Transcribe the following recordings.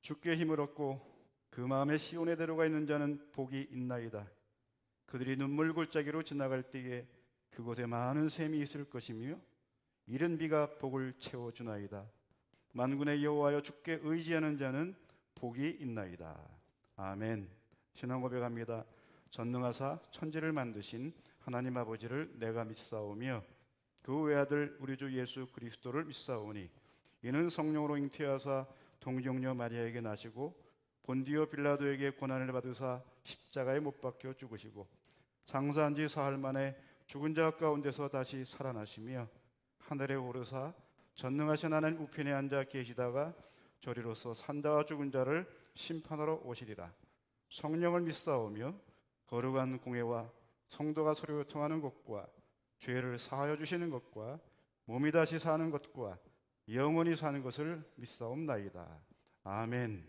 주께 힘을 얻고 그 마음에 시온에 들어가 있는 자는 복이 있나이다. 그들이 눈물 골짜기로 지나갈 때에 그곳에 많은 샘이 있을 것이며 이른 비가 복을 채워주나이다. 만군의 여호와여, 주께 의지하는 자는 복이 있나이다. 아멘. 신앙 고백합니다. 전능하사 천지를 만드신 하나님 아버지를 내가 믿사오며 그 외아들 우리 주 예수 그리스도를 믿사오니 이는 성령으로 잉태하사 동정녀 마리아에게 나시고 본디오 빌라도에게 고난을 받으사 십자가에 못 박혀 죽으시고 장사한 지 사흘 만에 죽은 자 가운데서 다시 살아나시며 하늘에 오르사 전능하신 하나님 우편에 앉아 계시다가 저리로서 산자와 죽은 자를 심판하러 오시리라. 성령을 믿사오며 거룩한 공회와 성도가 서로 교통하는 것과 죄를 사하여 주시는 것과 몸이 다시 사는 것과 영원히 사는 것을 믿사옵나이다. 아멘.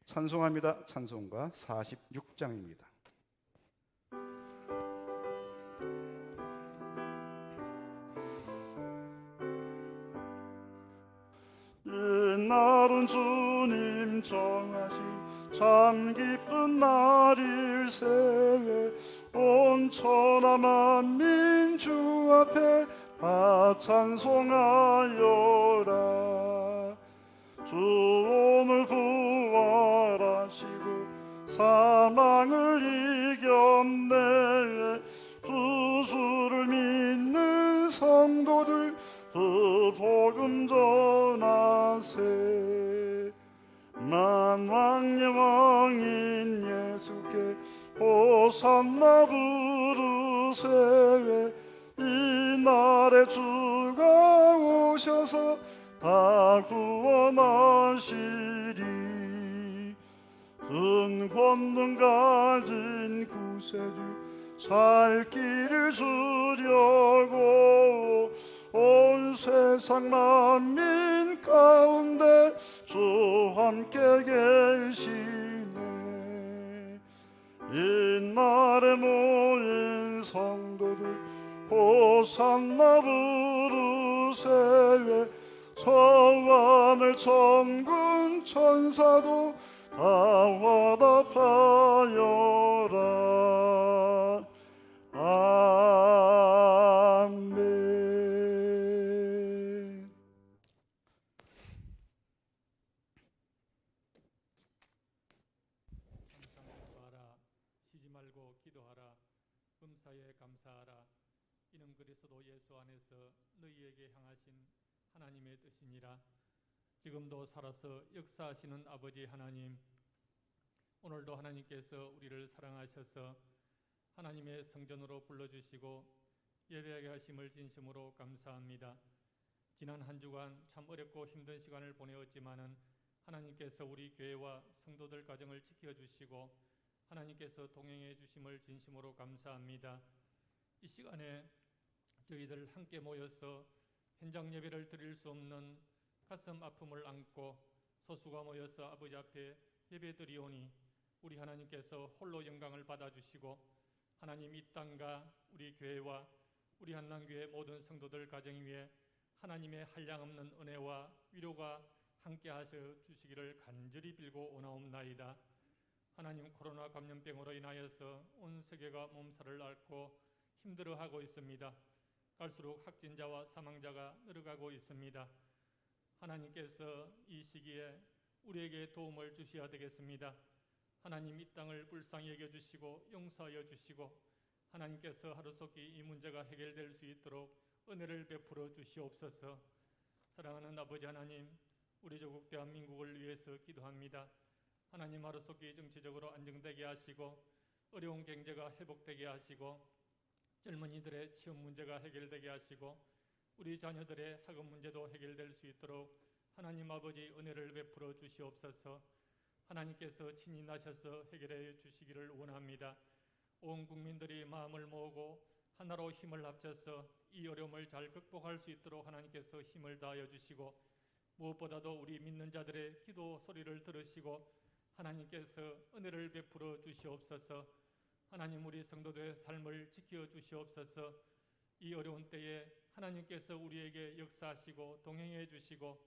찬송합니다. 찬송가 46장입니다. 이날은 주님 정하신 참 기쁜 날일세. 온 천하 만민 주 앞에 다 찬송하여라. 주 오늘 부활하시고 사망을 이겼네. 주를 믿는 성도들 그 복음 전하세. 만왕의 왕인 예수께 호산나 부르세. 이날에 주가 오셔서 다 구원하시리. 큰 권능 가진 구세주 살 길을 주려고 온 세상 만민 가운데 주 함께 계시네. 이날에 모인 성도들 호산나 부르세. 서하늘 천군 천사도 다 화답하여라. 아멘. 감사하라. 쉬지 말고 기도하라. 범사에 감사하라. 이는 그리스도 예수 안에서 너희에게 향하신 하나님의 뜻이니라. 지금도 살아서 역사하시는 아버지 하나님, 오늘도 하나님께서 우리를 사랑하셔서 하나님의 성전으로 불러주시고 예배하게 하심을 진심으로 감사합니다. 지난 한 주간 참 어렵고 힘든 시간을 보내었지만은 하나님께서 우리 교회와 성도들 가정을 지켜주시고 하나님께서 동행해 주심을 진심으로 감사합니다. 이 시간에 저희들 함께 모여서 현장 예배를 드릴 수 없는 가슴 아픔을 안고 소수가 모여서 아버지 앞에 예배 드리오니 우리 하나님께서 홀로 영광을 받아주시고 하나님 이 땅과 우리 교회와 우리 한남교회 모든 성도들 가정 위에 하나님의 한량없는 은혜와 위로가 함께 하셔 주시기를 간절히 빌고 원하옵나이다. 하나님, 코로나 감염병으로 인하여서 온 세계가 몸살을 앓고 힘들어하고 있습니다. 갈수록 확진자와 사망자가 늘어가고 있습니다. 하나님께서 이 시기에 우리에게 도움을 주셔야 되겠습니다. 하나님, 이 땅을 불쌍히 여겨주시고 용서하여 주시고 하나님께서 하루속히 이 문제가 해결될 수 있도록 은혜를 베풀어 주시옵소서. 사랑하는 아버지 하나님, 우리 조국 대한민국을 위해서 기도합니다. 하나님, 하루속히 정치적으로 안정되게 하시고 어려운 경제가 회복되게 하시고 젊은이들의 취업 문제가 해결되게 하시고 우리 자녀들의 학업 문제도 해결될 수 있도록 하나님 아버지 은혜를 베풀어 주시옵소서. 하나님께서 친히 나셔서 해결해 주시기를 원합니다. 온 국민들이 마음을 모으고 하나로 힘을 합쳐서 이 어려움을 잘 극복할 수 있도록 하나님께서 힘을 다하여 주시고 무엇보다도 우리 믿는 자들의 기도 소리를 들으시고 하나님께서 은혜를 베풀어 주시옵소서. 하나님, 우리 성도들의 삶을 지켜 주시옵소서. 이 어려운 때에 하나님께서 우리에게 역사하시고 동행해 주시고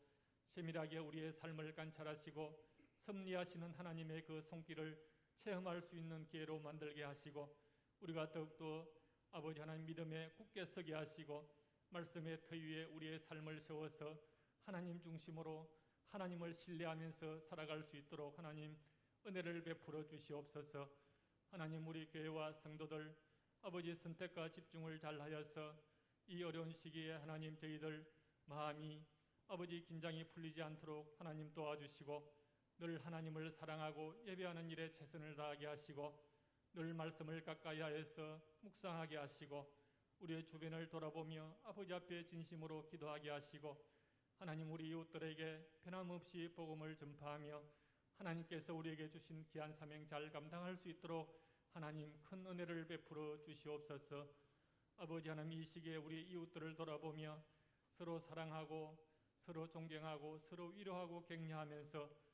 세밀하게 우리의 삶을 관찰하시고 섭리하시는 하나님의 그 손길을 체험할 수 있는 기회로 만들게 하시고 우리가 더욱더 아버지 하나님 믿음에 굳게 서게 하시고 말씀의 터 위에 우리의 삶을 세워서 하나님 중심으로 하나님을 신뢰하면서 살아갈 수 있도록 하나님 은혜를 베풀어 주시옵소서. 하나님 우리 교회와 성도들 아버지 선택과 집중을 잘하여서 이 어려운 시기에 하나님 저희들 마음이 아버지 긴장이 풀리지 않도록 하나님 도와주시고 늘 하나님을 사랑하고 예배하는 일에 최선을 다하게 하시고 늘 말씀을 가까이 하여서 묵상하게 하시고 우리의 주변을 돌아보며 아버지 앞에 진심으로 기도하게 하시고 하나님 우리 이웃들에게 변함없이 복음을 전파하며 하나님께서 우리에게 주신 귀한 사명 잘 감당할 수 있도록 하나님 큰 은혜를 베풀어 주시옵소서. 아버지 하나님 이 시기에 우리 이웃들을 돌아보며 서로 사랑하고 서로 존경하고 서로 위로하고 격려하면서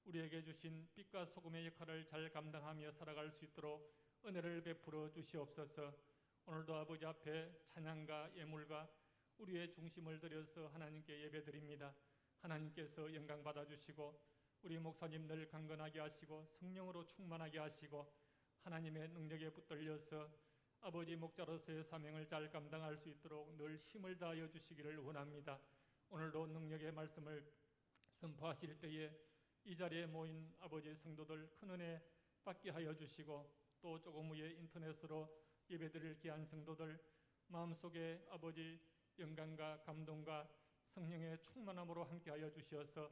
우리에게 주신 빛과 소금의 역할을 잘 감당하며 살아갈 수 있도록 은혜를 베풀어 주시옵소서. 오늘도 아버지 앞에 찬양과 예물과 우리의 중심을 들여서 하나님께 예배드립니다. 하나님께서 영광 받아주시고 우리 목사님들 강건하게 하시고 성령으로 충만하게 하시고 하나님의 능력에 붙들려서 아버지 목자로서의 사명을 잘 감당할 수 있도록 늘 힘을 다하여 주시기를 원합니다. 오늘도 능력의 말씀을 선포하실 때에 이 자리에 모인 아버지 성도들 큰 은혜 받게 하여 주시고 또 조금 후에 인터넷으로 예배드릴 귀한 성도들 마음속에 아버지 영광과 감동과 성령의 충만함으로 함께하여 주시어서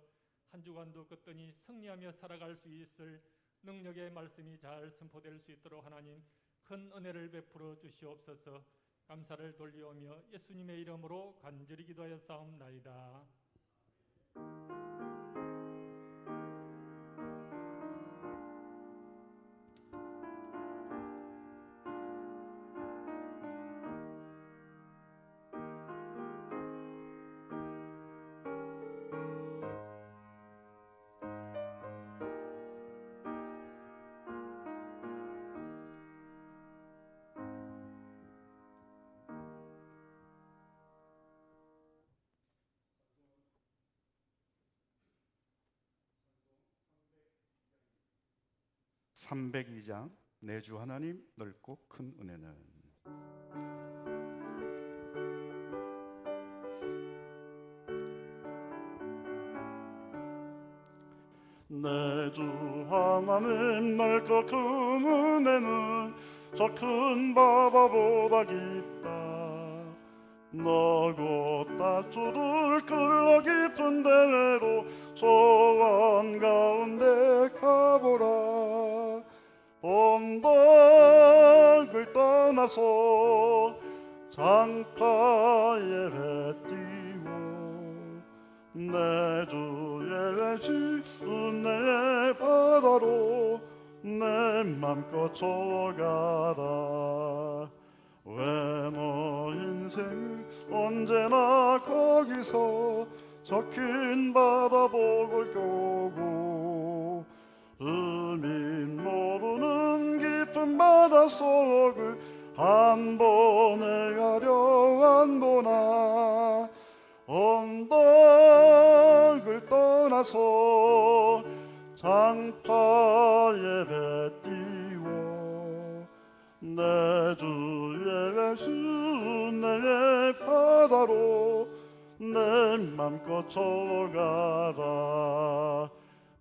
한 주간도 끝더니 승리하며 살아갈 수 있을 능력의 말씀이 잘 선포될 수 있도록 하나님 큰 은혜를 베풀어 주시옵소서. 감사를 돌리오며 예수님의 이름으로 간절히 기도하여 싸움나이다. (302장) 내 주 하나님 넓고 큰 은혜는 내 주 하나님 넓고 큰 은혜는 저 큰 바다보다 깊다. 너고 따주를 끌어 깊은 대회로 소원 가운데 가보라. 언덕을 떠나서 장파에 배 띄워 내 주의 외치 은혜의 바다로 내 맘껏 저어가라. 왜 너 인생을 언제나 거기서 저 큰 바다 복을 껴고 의미 모르는 깊은 바닷속을 한 번에 가려 안 보나. 언덕을 떠나서 장파에 배 띄워 내 주의 외수 내 바다로 내 맘껏 저어가라.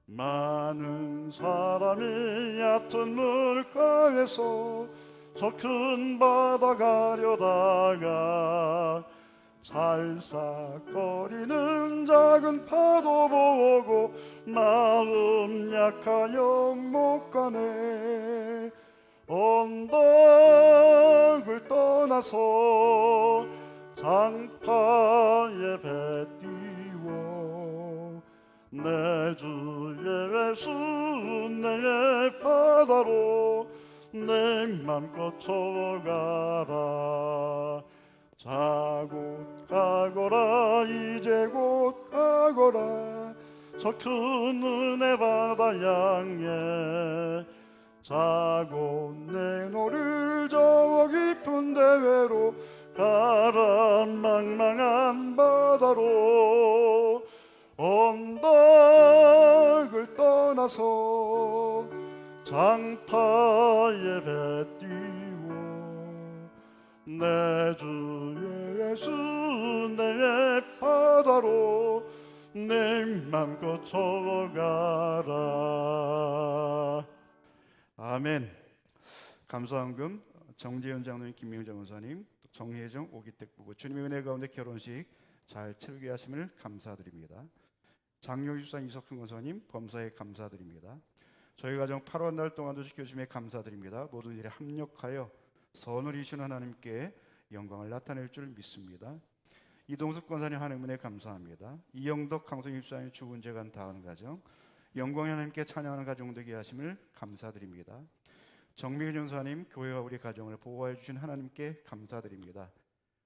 많은 사람이 얕은 물가에서 저 큰 바다 가려다가 살싹거리는 작은 파도 보고 마음 약하여 못 가네. 언덕을 떠나서 장파에 배 띄워 내 주의 외수 내 바다로 내 맘껏 저어가라. 자 곧 가거라 이제 곧 가거라 저 큰 은혜 바다 향해. 자 곧 내 너를 저 깊은 대회로 가라. 망망한 바다로 언덕을 떠나 만나서 장타에 배 띄워 내 주 예수 내 바다로 내 맘껏 저가라. 아멘. 감사헌금 정재현 장로님, 김명정 원사님, 또 정혜정, 오기택 부부 주님의 은혜 가운데 결혼식 잘 치르게 하심을 감사드립니다. 장용 집사님, 이석순 원사님 범사에 감사드립니다. 저희 가정 8월 날 동안도 지켜주심에 감사드립니다. 모든 일에 합력하여 선을 이루시는 하나님께 영광을 나타낼 줄 믿습니다. 이동숙 권사님 하나님의 감사합니다. 이영덕 강성 집사님 주문재간 다하는 가정, 영광의 하나님께 찬양하는 가정 되게 하심을 감사드립니다. 정미근 전사님 교회와 우리 가정을 보호해 주신 하나님께 감사드립니다.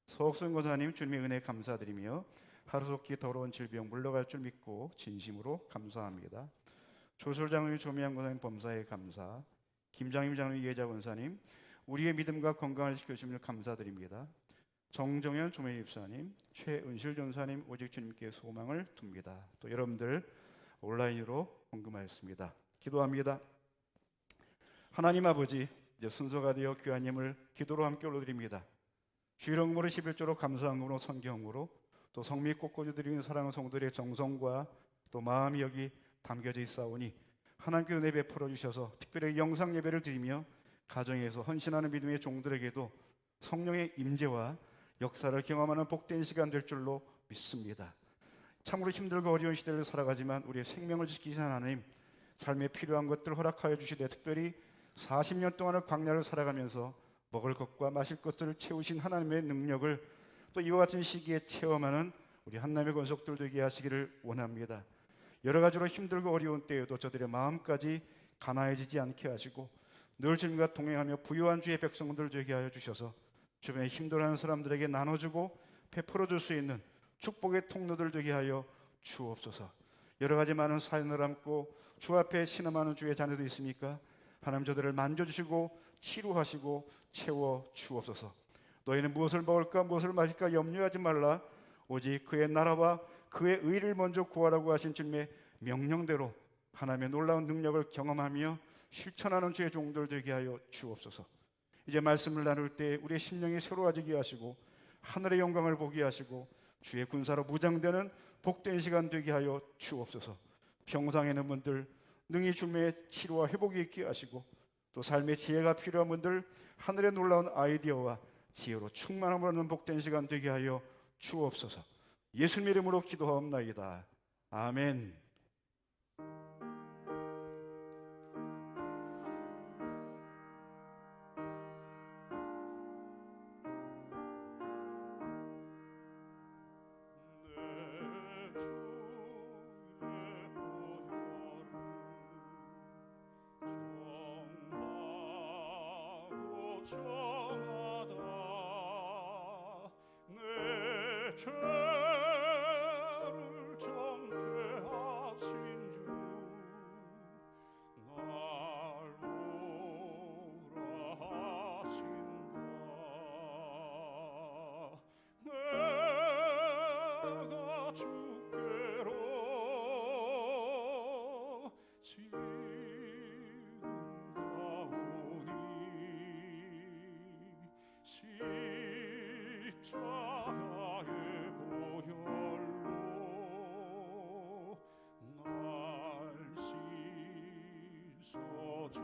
서옥순 권사님 주님의 은혜 감사드리며 하루속히 더러운 질병 물러갈 줄 믿고 진심으로 감사합니다. 조솔 장로님, 조미양 권사님 범사에 감사, 김장임 장로님, 예자 권사님 우리의 믿음과 건강을 지켜주심을 감사드립니다. 정정현 조매 집사님, 최은실 전사님 오직 주님께 소망을 둡니다. 또 여러분들 온라인으로 헌금하였습니다. 기도합니다. 하나님 아버지, 이제 순서가 되어 귀한 예물 기도로 함께 올려드립니다. 주일헌금으로 11조로 감사헌금으로 선경으로 또 성미 꽃꽂이 드리는 사랑하는 성도들의 정성과 또 마음이 여기 담겨져 있사오니 하나님께 은혜 베풀어 주셔서 특별히 영상 예배를 드리며 가정에서 헌신하는 믿음의 종들에게도 성령의 임재와 역사를 경험하는 복된 시간 될 줄로 믿습니다. 참으로 힘들고 어려운 시대를 살아가지만 우리의 생명을 지키신 하나님, 삶에 필요한 것들 허락하여 주시되 특별히 40년 동안을 광야를 살아가면서 먹을 것과 마실 것을 채우신 하나님의 능력을 또 이와 같은 시기에 체험하는 우리 한남의 권속들 되게 하시기를 원합니다. 여러 가지로 힘들고 어려운 때에도 저들의 마음까지 가난해지지 않게 하시고 늘 주님과 동행하며 부유한 주의 백성들 되게 하여 주셔서 주변에 힘들어하는 사람들에게 나눠주고 베풀어 줄 수 있는 축복의 통로들 되게 하여 주옵소서. 여러 가지 많은 사연을 안고 주 앞에 신음하는 주의 자녀도 있습니까? 하나님 저들을 만져주시고 치료하시고 채워 주옵소서. 너희는 무엇을 먹을까 무엇을 마실까 염려하지 말라. 오직 그의 나라와 그의 의를 먼저 구하라고 하신 주님의 명령대로 하나님의 놀라운 능력을 경험하며 실천하는 주의 종들 되게 하여 주옵소서. 이제 말씀을 나눌 때 우리의 심령이 새로워지게 하시고 하늘의 영광을 보게 하시고 주의 군사로 무장되는 복된 시간 되게 하여 주옵소서. 병상에 있는 분들 능히 주님의 치료와 회복이 있게 하시고 또 삶의 지혜가 필요한 분들 하늘의 놀라운 아이디어와 지혜로 충만함을 얻는 복된 시간 되게 하여 주옵소서. 예수님 이름으로 기도하옵나이다. 아멘. 정하다 내 죄를 정케 하신 주 날 오라 하신다. 내가 주께로 지금 가오니 십자가의 보혈로 날 씻어주소서.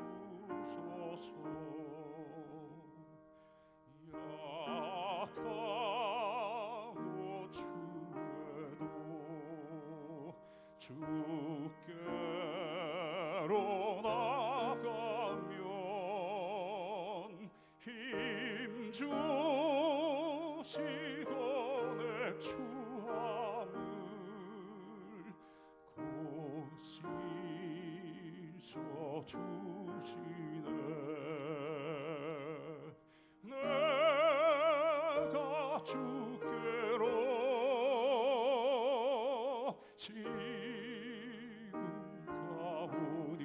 약하고 추해도 주께로 나가면 힘주시고 내 추함을 곧 씻어주시네. 내가 주께로 지금 가오니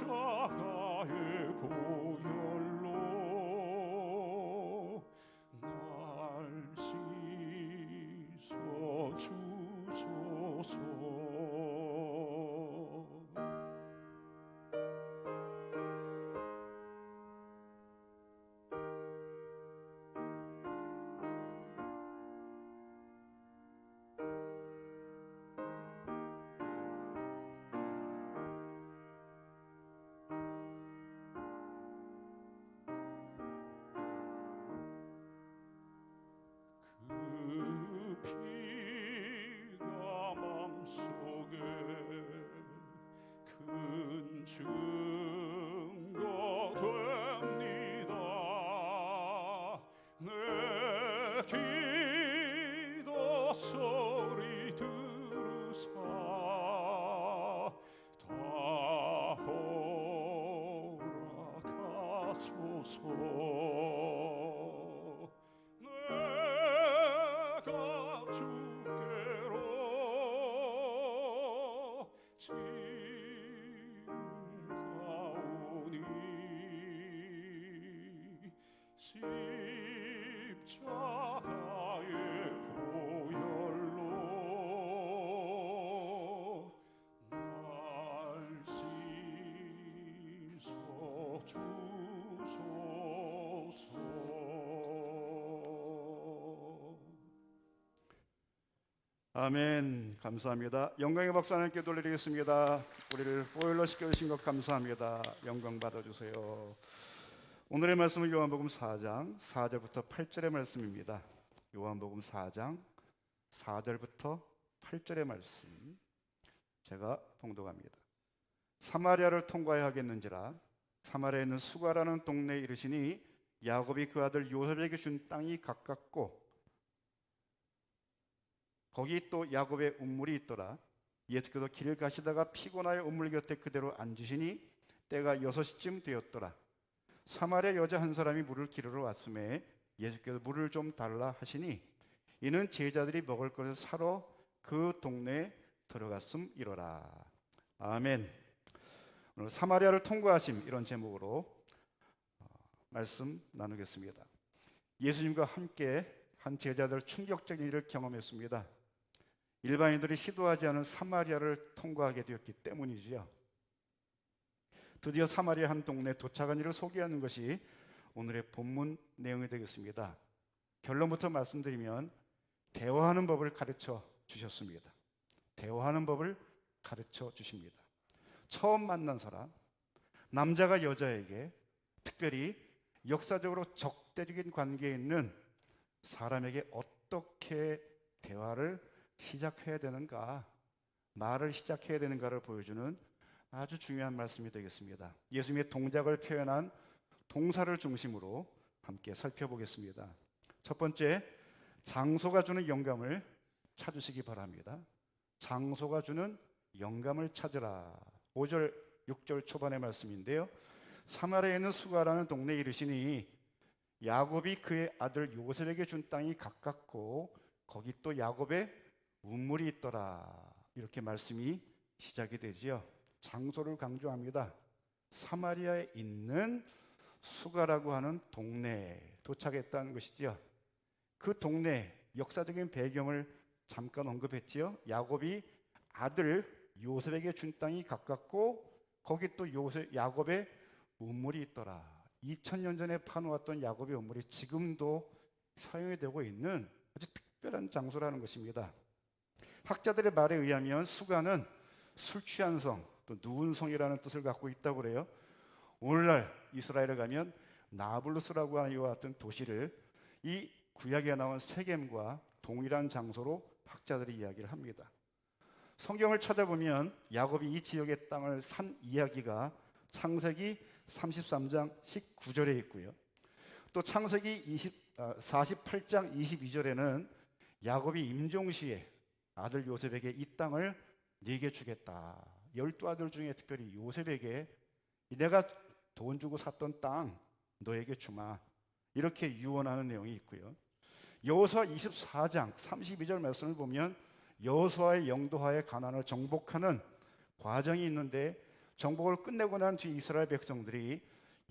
십자가의 보혈로 날 씻어주소서. 기도 소리 들으사 다 허락하소서. 내가 주께로 진가오니 십자가의 보혈로 날 씻어 주소서. 아멘. 감사합니다. 영광의 박수 하나님께 돌리겠습니다. 우리를 보혈로 씻겨주신 것 감사합니다. 영광 받아주세요. 오늘의 말씀은 요한복음 4장 4절부터 8절의 말씀입니다. 요한복음 4장 4절부터 8절의 말씀 제가 봉독합니다. 사마리아를 통과해야 하겠는지라 사마리아에 있는 수가라는 동네에 이르시니 야곱이 그 아들 요셉에게 준 땅이 가깝고 거기 또 야곱의 우물이 있더라. 예수께서 길을 가시다가 피곤하여 우물 곁에 그대로 앉으시니 때가 6시쯤 되었더라. 사마리아 여자 한 사람이 물을 기르러 왔음에 예수께서 물을 좀 달라 하시니 이는 제자들이 먹을 것을 사러 그 동네에 들어갔음이로라. 아멘. 오늘 사마리아를 통과하심 이런 제목으로 말씀 나누겠습니다. 예수님과 함께 한 제자들 충격적인 일을 경험했습니다. 일반인들이 시도하지 않은 사마리아를 통과하게 되었기 때문이지요. 드디어 사마리아 한 동네에 도착한 일을 소개하는 것이 오늘의 본문 내용이 되겠습니다. 결론부터 말씀드리면 대화하는 법을 가르쳐 주셨습니다. 대화하는 법을 가르쳐 주십니다. 처음 만난 사람, 남자가 여자에게 특별히 역사적으로 적대적인 관계에 있는 사람에게 어떻게 대화를 시작해야 되는가, 말을 시작해야 되는가를 보여주는 아주 중요한 말씀이 되겠습니다. 예수님의 동작을 표현한 동사를 중심으로 함께 살펴보겠습니다. 첫 번째, 장소가 주는 영감을 찾으시기 바랍니다. 장소가 주는 영감을 찾으라. 5절, 6절 초반의 말씀인데요. 사마리아에 있는 수가라는 동네에 이르시니 야곱이 그의 아들 요셉에게 준 땅이 가깝고 거기 또 야곱의 우물이 있더라. 이렇게 말씀이 시작이 되지요. 장소를 강조합니다. 사마리아에 있는 수가라고 하는 동네에 도착했다는 것이지요. 그 동네 역사적인 배경을 잠깐 언급했지요. 야곱이 아들 요셉에게 준 땅이 가깝고 거기 또 야곱의 우물이 있더라. 2000년 전에 파놓았던 야곱의 우물이 지금도 사용이 되고 있는 아주 특별한 장소라는 것입니다. 학자들의 말에 의하면 수가는 술 취한 성, 또 누운 성이라는 뜻을 갖고 있다고 그래요. 오늘날 이스라엘에 가면 나블루스라고 하는 이와 같은 도시를 이 구약에 나온 세겜과 동일한 장소로 학자들이 이야기를 합니다. 성경을 찾아보면 야곱이 이 지역의 땅을 산 이야기가 창세기 33장 19절에 있고요. 또 창세기 48장 22절에는 야곱이 임종시에 아들 요셉에게 이 땅을 네게 주겠다. 12아들 중에 특별히 요셉에게 내가 돈 주고 샀던 땅 너에게 주마. 이렇게 유언하는 내용이 있고요. 여호수아 24장 32절 말씀을 보면 여호수아의 영도하에 가나안을 정복하는 과정이 있는데 정복을 끝내고 난 뒤 이스라엘 백성들이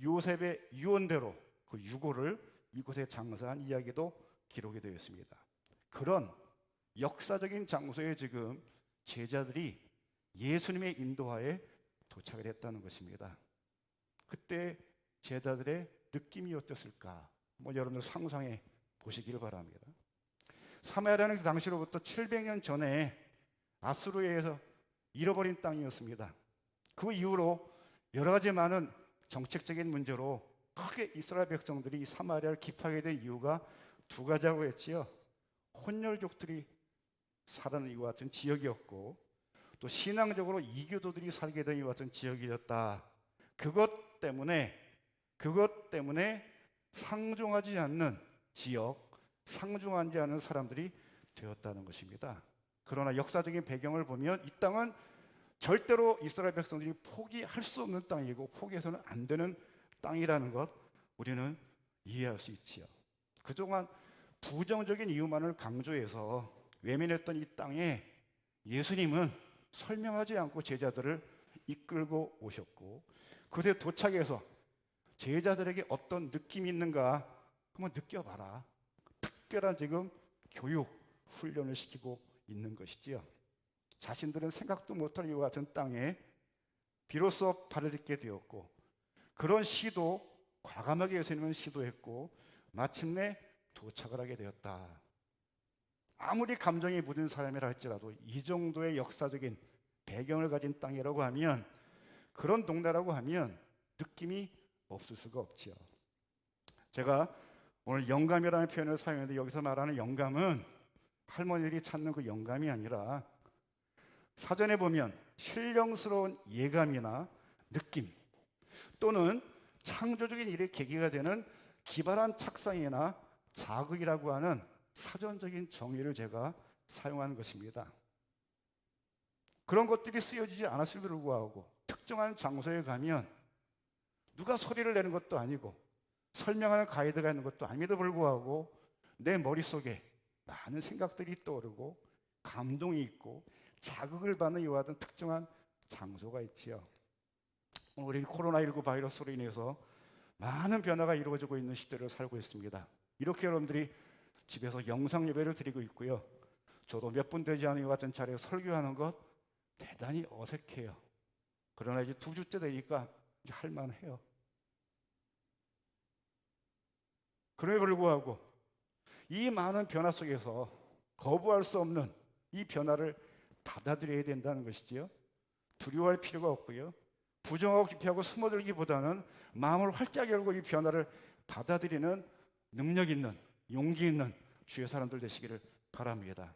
요셉의 유언대로 그 유고를 이곳에 장사한 이야기도 기록이 되어 있습니다. 그런 역사적인 장소에 지금 제자들이 예수님의 인도하에 도착을 했다는 것입니다. 그때 제자들의 느낌이 어땠을까? 여러분들 상상해 보시기를 바랍니다. 사마리아는 그 당시로부터 700년 전에 아수르에 의해서 잃어버린 땅이었습니다. 그 이후로 여러 가지 많은 정책적인 문제로 크게 이스라엘 백성들이 사마리아를 기피하게 된 이유가 두 가지라고 했지요. 혼혈족들이 살아는 이와 같은 지역이었고 또 신앙적으로 이교도들이 살게 된 이와 같은 지역이었다. 그것 때문에 상종하지 않는 지역, 상중하지 않은 사람들이 되었다는 것입니다. 그러나 역사적인 배경을 보면 이 땅은 절대로 이스라엘 백성들이 포기할 수 없는 땅이고 포기해서는 안 되는 땅이라는 것 우리는 이해할 수 있지요. 그동안 부정적인 이유만을 강조해서 외면했던 이 땅에 예수님은 설명하지 않고 제자들을 이끌고 오셨고 그곳에 도착해서 제자들에게 어떤 느낌이 있는가 한번 느껴봐라. 특별한 지금 교육, 훈련을 시키고 있는 것이지요. 자신들은 생각도 못할 이와 같은 땅에 비로소 발을 딛게 되었고 그런 시도 과감하게 예수님은 시도했고 마침내 도착을 하게 되었다. 아무리 감정이 묻은 사람이라 할지라도 이 정도의 역사적인 배경을 가진 땅이라고 하면 그런 동네라고 하면 느낌이 없을 수가 없지요. 제가 오늘 영감이라는 표현을 사용했는데 여기서 말하는 영감은 할머니들이 찾는 그 영감이 아니라 사전에 보면 신령스러운 예감이나 느낌 또는 창조적인 일의 계기가 되는 기발한 착상이나 자극이라고 하는 사전적인 정의를 제가 사용한 것입니다. 그런 것들이 쓰여지지 않았음에도 불구하고 특정한 장소에 가면 누가 소리를 내는 것도 아니고 설명하는 가이드가 있는 것도 아님에도 불구하고 내 머릿속에 많은 생각들이 떠오르고 감동이 있고 자극을 받는 이와 같은 특정한 장소가 있지요. 우리 코로나19 바이러스로 인해서 많은 변화가 이루어지고 있는 시대를 살고 있습니다. 이렇게 여러분들이 집에서 영상 예배를 드리고 있고요. 저도 몇 분 되지 않은 이와 같은 자리에 설교하는 것 대단히 어색해요. 그러나 이제 2주째 되니까 이제 할만해요. 그럼에도 불구하고 이 많은 변화 속에서 거부할 수 없는 이 변화를 받아들여야 된다는 것이지요. 두려워할 필요가 없고요. 부정하고 기피하고 숨어들기보다는 마음을 활짝 열고 이 변화를 받아들이는 능력 있는 용기 있는 주의 사람들 되시기를 바랍니다.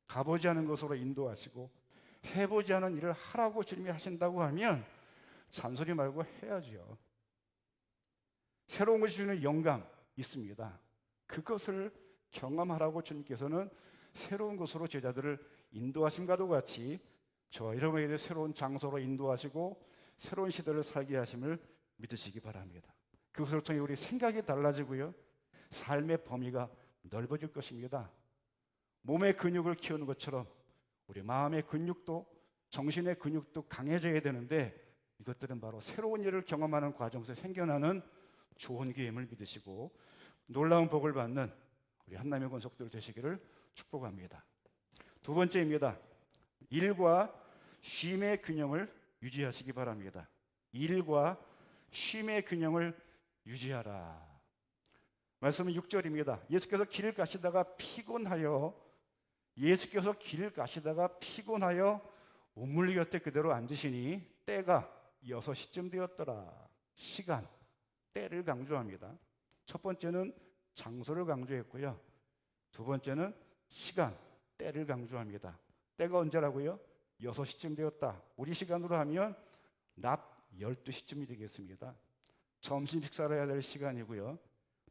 가보지 않은 것으로 인도하시고 해보지 않은 일을 하라고 주님이 하신다고 하면 잔소리 말고 해야죠. 새로운 것이 주는 영감 있습니다. 그것을 경험하라고 주님께서는 새로운 것으로 제자들을 인도하심과도 같이 저와 여러분에게 새로운 장소로 인도하시고 새로운 시대를 살게 하심을 믿으시기 바랍니다. 그것을 통해 우리 생각이 달라지고요. 삶의 범위가 넓어질 것입니다. 몸의 근육을 키우는 것처럼 우리 마음의 근육도 정신의 근육도 강해져야 되는데 이것들은 바로 새로운 일을 경험하는 과정에서 생겨나는 좋은 기회임을 믿으시고 놀라운 복을 받는 우리 한남의 권속들 되시기를 축복합니다. 두 번째입니다. 일과 쉼의 균형을 유지하시기 바랍니다. 일과 쉼의 균형을 유지하라. 말씀은 6절입니다. 예수께서 길을 가시다가 피곤하여 우물 곁에 그대로 앉으시니 때가 6시쯤 되었더라. 시간, 때를 강조합니다. 첫 번째는 장소를 강조했고요. 두 번째는 시간, 때를 강조합니다. 때가 언제라고요? 6시쯤 되었다. 우리 시간으로 하면 낮 12시쯤이 되겠습니다. 점심 식사를 해야 될 시간이고요.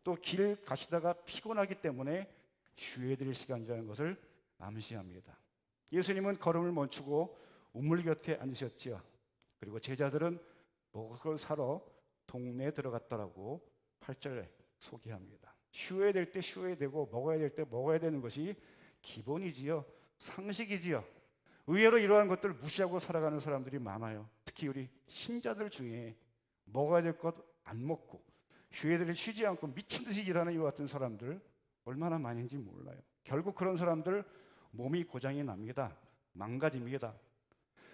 또 길 가시다가 피곤하기 때문에 쉬어야 될 시간이라는 것을 암시합니다. 예수님은 걸음을 멈추고 우물 곁에 앉으셨지요. 그리고 제자들은 먹을 걸 사러 동네에 들어갔더라고 8절에 소개합니다. 쉬어야 될 때 쉬어야 되고 먹어야 될 때 먹어야 되는 것이 기본이지요. 상식이지요. 의외로 이러한 것들을 무시하고 살아가는 사람들이 많아요. 특히 우리 신자들 중에 먹어야 될 것 안 먹고 쉬어야 될 때 쉬지 않고 미친 듯이 일하는 이와 같은 사람들 얼마나 많은지 몰라요. 결국 그런 사람들 몸이 고장이 납니다. 망가집니다.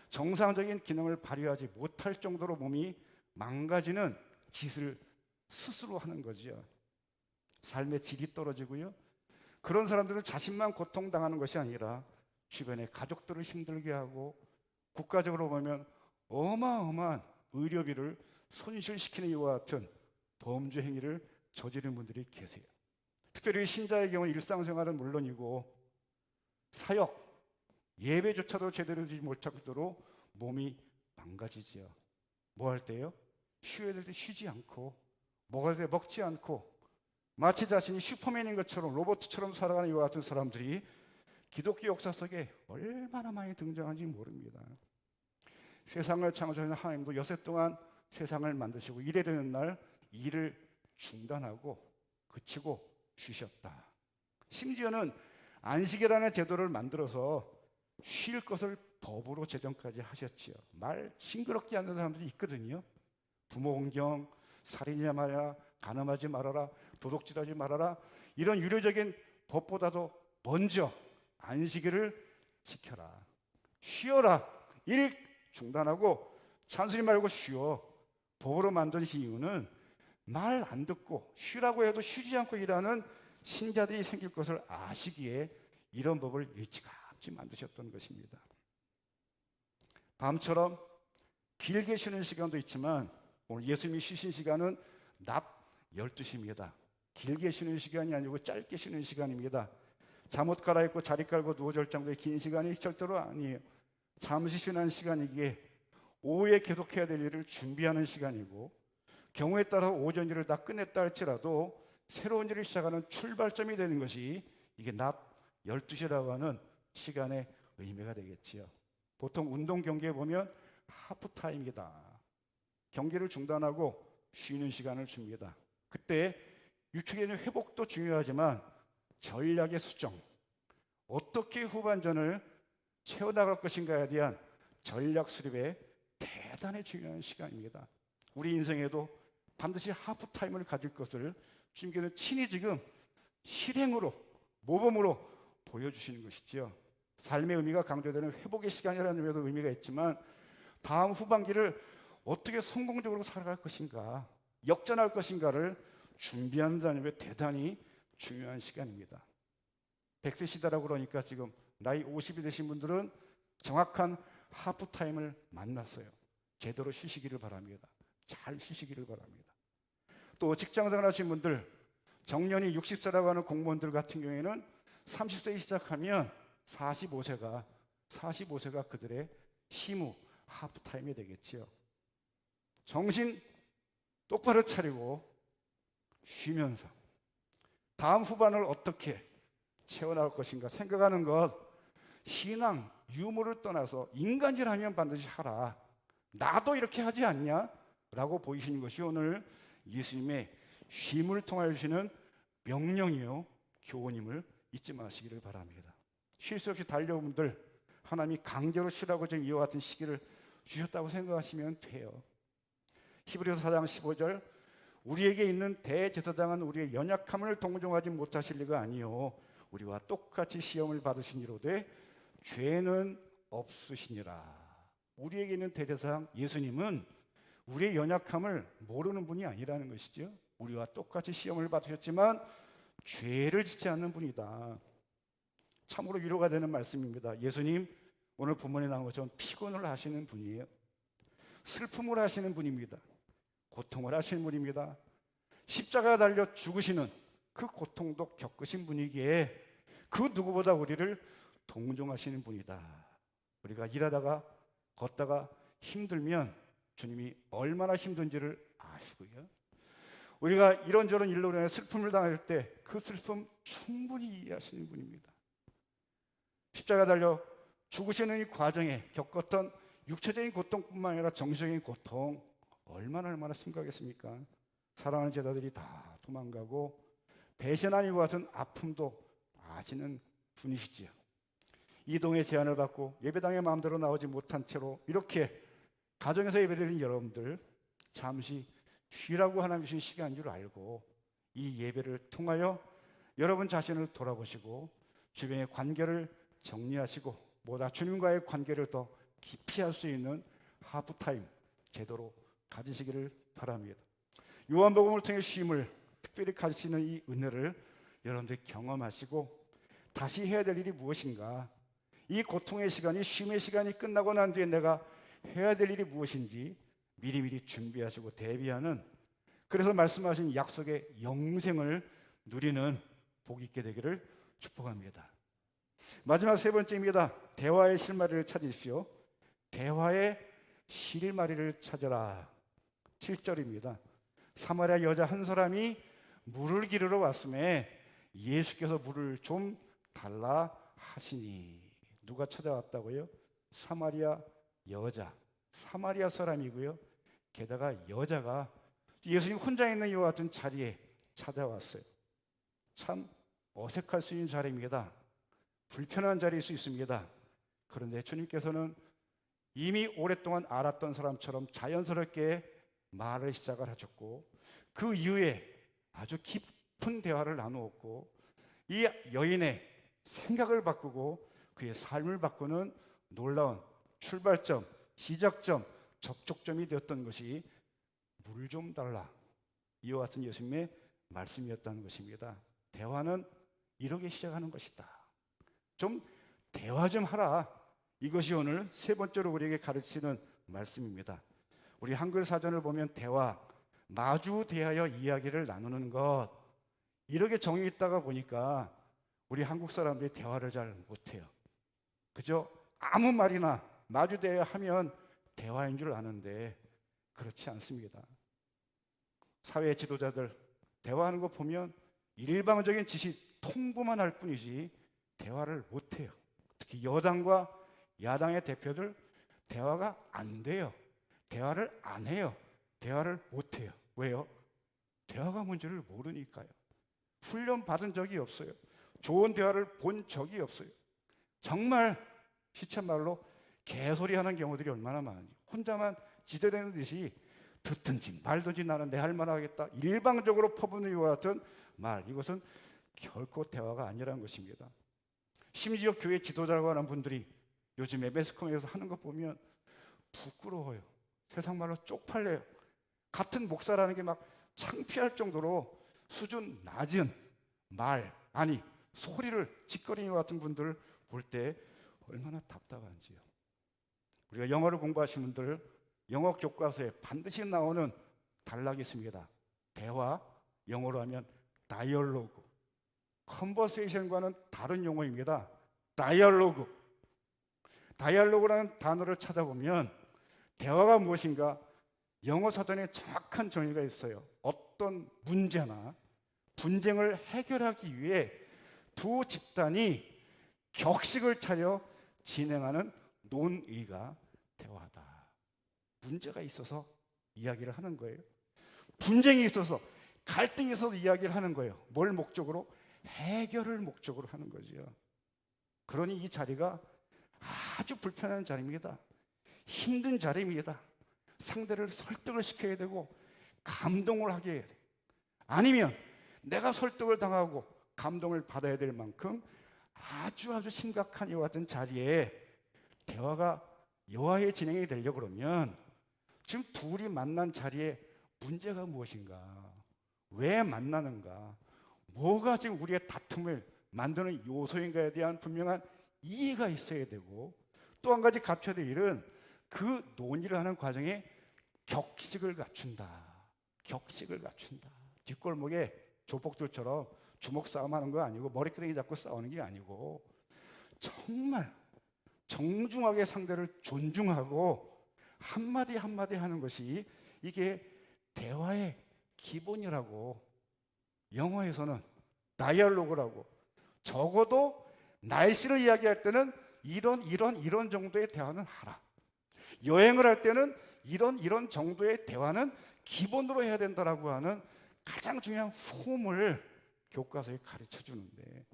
정상적인 기능을 발휘하지 못할 정도로 몸이 망가지는 짓을 스스로 하는 거죠. 삶의 질이 떨어지고요. 그런 사람들은 자신만 고통당하는 것이 아니라 주변의 가족들을 힘들게 하고 국가적으로 보면 어마어마한 의료비를 손실시키는 이와 같은 범죄 행위를 저지르는 분들이 계세요. 특별히 신자의 경우 일상생활은 물론이고 사역, 예배조차도 제대로 되지 못할 정도로 몸이 망가지지요. 뭐 할 때요? 쉬어야 될 때 쉬지 않고 먹을 때 먹지 않고 마치 자신이 슈퍼맨인 것처럼 로봇처럼 살아가는 이와 같은 사람들이 기독교 역사 속에 얼마나 많이 등장한지 모릅니다. 세상을 창조하신 하나님도 여섯 동안 세상을 만드시고 일에 되는 날 일을 중단하고 그치고 쉬셨다. 심지어는 안식이라는 제도를 만들어서 쉴 것을 법으로 제정까지 하셨지요. 말 싱그럽게 하는 사람들이 있거든요. 부모 공경, 살인하지 말아라, 간음하지 말아라, 도둑질하지 말아라, 이런 유료적인 법보다도 먼저 안식일을 지켜라, 쉬어라, 일 중단하고 잔소리 말고 쉬어. 법으로 만든 이유는 말 안 듣고 쉬라고 해도 쉬지 않고 일하는 신자들이 생길 것을 아시기에 이런 법을 일찌감치 만드셨던 것입니다. 밤처럼 길게 쉬는 시간도 있지만 오늘 예수님이 쉬신 시간은 낮 12시입니다. 길게 쉬는 시간이 아니고 짧게 쉬는 시간입니다. 잠옷 갈아입고 자리 깔고 누워질 정도의 긴 시간이 절대로 아니에요. 잠시 쉬는 시간이기에 오후에 계속해야 될 일을 준비하는 시간이고, 경우에 따라 오전 일을 다 끝냈다 할지라도 새로운 일을 시작하는 출발점이 되는 것이 이게 낮 12시라고 하는 시간의 의미가 되겠지요. 보통 운동 경기에 보면 하프타임이다. 경기를 중단하고 쉬는 시간을 줍니다. 그때 유축의 회복도 중요하지만 전략의 수정, 어떻게 후반전을 채워나갈 것인가에 대한 전략 수립에 대단히 중요한 시간입니다. 우리 인생에도 반드시 하프타임을 가질 것을 주님께서 친히 지금 실행으로, 모범으로 보여주시는 것이지요. 삶의 의미가 강조되는 회복의 시간이라는 의미도 의미가 있지만 다음 후반기를 어떻게 성공적으로 살아갈 것인가, 역전할 것인가를 준비한다는 게 대단히 중요한 시간입니다. 100세 시대라고 그러니까 지금 나이 50이 되신 분들은 정확한 하프타임을 만났어요. 제대로 쉬시기를 바랍니다. 잘 쉬시기를 바랍니다. 또 직장생활 하신 분들, 정년이 60세라고 하는 공무원들 같은 경우에는 30세에 시작하면 45세가 그들의 시무 하프타임이 되겠지요. 정신 똑바로 차리고 쉬면서 다음 후반을 어떻게 채워나갈 것인가 생각하는 것, 신앙, 유머를 떠나서 인간질하면 반드시 하라, 나도 이렇게 하지 않냐? 라고 보이시는 것이 오늘 예수님의 쉼을 통하여 주시는 명령이요 교훈임을 잊지 마시기를 바랍니다. 쉴 수 없이 달려온 분들, 하나님이 강제로 쉬라고 지금 이와 같은 시기를 주셨다고 생각하시면 돼요. 히브리서 4장 15절, 우리에게 있는 대제사장은 우리의 연약함을 동정하지 못하실 리가 아니요 우리와 똑같이 시험을 받으시니로되 죄는 없으시니라. 우리에게 있는 대제사장 예수님은 우리의 연약함을 모르는 분이 아니라는 것이죠. 우리와 똑같이 시험을 받으셨지만 죄를 짓지 않는 분이다. 참으로 위로가 되는 말씀입니다. 예수님 오늘 본문에 나온 것처럼 피곤을 하시는 분이에요. 슬픔을 하시는 분입니다. 고통을 하시는 분입니다. 십자가에 달려 죽으시는 그 고통도 겪으신 분이기에 그 누구보다 우리를 동정하시는 분이다. 우리가 일하다가 걷다가 힘들면 주님이 얼마나 힘든지를 아시고요. 우리가 이런저런 일로 인해 슬픔을 당할 때 그 슬픔 충분히 이해하시는 분입니다. 십자가 달려 죽으시는 이 과정에 겪었던 육체적인 고통뿐만 아니라 정신적인 고통 얼마나 심각했습니까? 사랑하는 제자들이 다 도망가고 배신한 이와 같은 아픔도 아시는 분이시지요. 이동의 제안을 받고 예배당에 마음대로 나오지 못한 채로 이렇게 가정에서 예배드리는 여러분들, 잠시 쉬라고 하나님 주신 시간인 줄 알고 이 예배를 통하여 여러분 자신을 돌아보시고 주변의 관계를 정리하시고 보다 주님과의 관계를 더 깊이 할 수 있는 하프타임 제도로 가지시기를 바랍니다. 요한복음을 통해 쉼을 특별히 가지시는 이 은혜를 여러분들이 경험하시고 다시 해야 될 일이 무엇인가, 이 고통의 시간이, 쉼의 시간이 끝나고 난 뒤에 내가 해야 될 일이 무엇인지 미리미리 준비하시고 대비하는, 그래서 말씀하신 약속의 영생을 누리는 복 있게 되기를 축복합니다. 마지막 세 번째입니다. 대화의 실마리를 찾으십시오. 대화의 실마리를 찾아라. 7절입니다. 사마리아 여자 한 사람이 물을 기르러 왔음에 예수께서 물을 좀 달라 하시니. 누가 찾아왔다고요? 사마리아 여자, 사마리아 사람이고요. 게다가 여자가 예수님 혼자 있는 이와 같은 자리에 찾아왔어요. 참 어색할 수 있는 자리입니다. 불편한 자리일 수 있습니다. 그런데 주님께서는 이미 오랫동안 알았던 사람처럼 자연스럽게 말을 시작을 하셨고, 그 이후에 아주 깊은 대화를 나누었고, 이 여인의 생각을 바꾸고 그의 삶을 바꾸는 놀라운 출발점, 시작점, 접촉점이 되었던 것이 물 좀 달라, 이와 같은 예수님의 말씀이었다는 것입니다. 대화는 이렇게 시작하는 것이다. 좀 대화 좀 하라. 이것이 오늘 세 번째로 우리에게 가르치는 말씀입니다. 우리 한글 사전을 보면 대화, 마주 대하여 이야기를 나누는 것, 이렇게 정의했다가 보니까 우리 한국 사람들이 대화를 잘 못해요. 그죠? 아무 말이나 마주 대하여 하면 대화인 줄 아는데 그렇지 않습니다. 사회 지도자들 대화하는 거 보면 일방적인 지식 통보만 할 뿐이지 대화를 못해요. 특히 여당과 야당의 대표들 대화가 안 돼요. 대화를 안 해요. 대화를 못해요. 왜요? 대화가 뭔지를 모르니까요. 훈련 받은 적이 없어요. 좋은 대화를 본 적이 없어요. 정말 시쳇말로 개소리 하는 경우들이 얼마나 많은지, 혼자만 지대되는 듯이 듣든지 말든지 나는 내 할 말 하겠다, 일방적으로 퍼부는 이와 같은 말, 이것은 결코 대화가 아니라는 것입니다. 심지어 교회 지도자라고 하는 분들이 요즘에 매스컴에서 하는 것 보면 부끄러워요. 세상 말로 쪽팔려요. 같은 목사라는 게 막 창피할 정도로 수준 낮은 말, 아니 소리를 짓거리는 것 같은 분들을 볼 때 얼마나 답답한지요. 우리가 영어를 공부하신 분들, 영어 교과서에 반드시 나오는 단락이 있습니다. 대화, 영어로 하면 다이얼로그. 컨버세이션과는 다른 용어입니다. 다이얼로그. 다이얼로그라는 단어를 찾아보면 대화가 무엇인가, 영어 사전에 정확한 정의가 있어요. 어떤 문제나 분쟁을 해결하기 위해 두 집단이 격식을 차려 진행하는 논의가 대화다. 문제가 있어서 이야기를 하는 거예요. 분쟁이 있어서, 갈등이 있어서 이야기를 하는 거예요. 뭘 목적으로? 해결을 목적으로 하는 거죠. 그러니 이 자리가 아주 불편한 자리입니다. 힘든 자리입니다. 상대를 설득을 시켜야 되고 감동을 하게 해야 돼요. 아니면 내가 설득을 당하고 감동을 받아야 될 만큼 아주 심각한 이와 같은 자리에 대화가 여하에 진행이 되려고 그러면, 지금 둘이 만난 자리에 문제가 무엇인가? 왜 만나는가? 뭐가 지금 우리의 다툼을 만드는 요소인가에 대한 분명한 이해가 있어야 되고, 또 한 가지 갖춰야 될 일은 그 논의를 하는 과정에 격식을 갖춘다. 격식을 갖춘다. 뒷골목에 조폭들처럼 주먹 싸움하는 거 아니고, 머리끄댕이 잡고 싸우는 게 아니고, 정말 정중하게 상대를 존중하고 한마디 한마디 하는 것이 이게 대화의 기본이라고. 영어에서는 다이얼로그라고. 적어도 날씨를 이야기할 때는 이런 정도의 대화는 하라. 여행을 할 때는 이런 정도의 대화는 기본으로 해야 된다라고 하는 가장 중요한 폼을 교과서에 가르쳐 주는데,